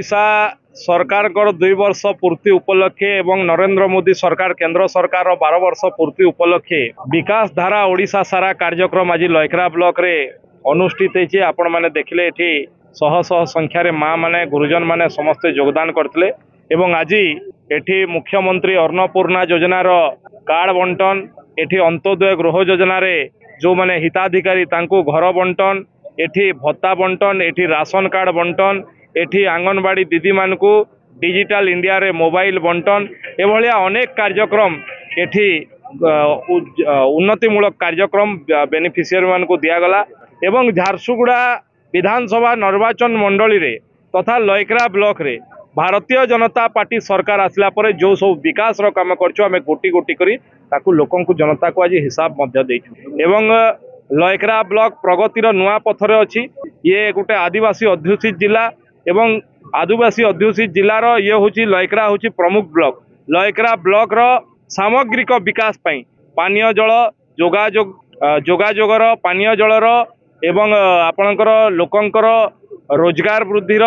ओडिशा सरकार 2 वर्ष पूर्ति उपलक्षे एवं नरेंद्र मोदी सरकार केंद्र सरकार 12 वर्ष पूर्ति उपलक्षे विकास धारा ओडिशा सारा कार्यक्रम आज लयकरा ब्लॉक रे अनुष्ठित होती। आपण मैंने देखले एठी शह शह संख्यार माँ माने गुरुजन माने समस्ते योगदान करते एवं आज एठी मुख्यमंत्री अन्नपूर्णा योजनार कार्ड बंटन एठी अंत्योदय गृह योजना रे जो माने हिताधिकारी तांको घर बंटन एठी भत्ता बंटन एठी राशन कार्ड बंटन एठी आंगनवाड़ी दीदी मानकू डिजिटल इंडिया रे मोबाइल बंटन एभलिया अनेक कार्यक्रम एठी उन्नतिमूलक कार्यक्रम बेनिफिशियरी मानकू दियागला एवं झारसुगुड़ा विधानसभा निर्वाचन मंडली रे तथा लयकरा ब्लॉक रे भारतीय जनता पार्टी सरकार आसला परे जो सब विकास रो काम करछो आमे गोटी गोटी करी ताकू लोकन को जनता को आज हिसाब मध्य देइछु एवं लयकरा ब्लॉक प्रगतिर नुआ पथरे अछि। ये गोटे आदिवासी अध्युषित जिला एवं आदिवासी अध्युषित जिलार ये होची लयकरा होची प्रमुख ब्लॉक। लयकरा ब्लॉक रो सामग्रिक विकास पई पानीय जल जोगाजोगर पानीय जलर एवं आपणकर लोकंकर रोजगार वृद्धिर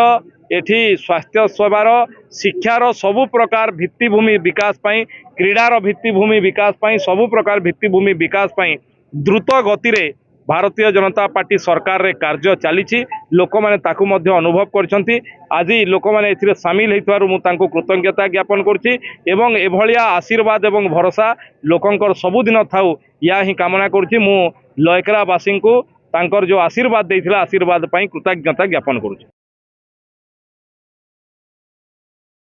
एठी स्वास्थ्य सेवार शिक्षार सबु प्रकार भित्तिभूमि विकास पई क्रीडार भित्तिभूमि विकास पई सबु प्रकार भित्तिभूमि विकास पई द्रुत गति रे भारतीय जनता पार्टी सरकार रे कार्य चली लोक मैंने ताकू मध्य अनुभव करछंती। आज लोक मैंने एथिरे सामिल हेतुवारु मु तांको कृतज्ञता ज्ञापन करछि एवं एभलिया आशीर्वाद एवं भरोसा लोकंकर सबुदिन थाउ या ही कामना करछि। मु लयकरा वासी को तांकर जो आशीर्वाद देइथिला आशीर्वाद पई कृतज्ञता ज्ञापन करुछि।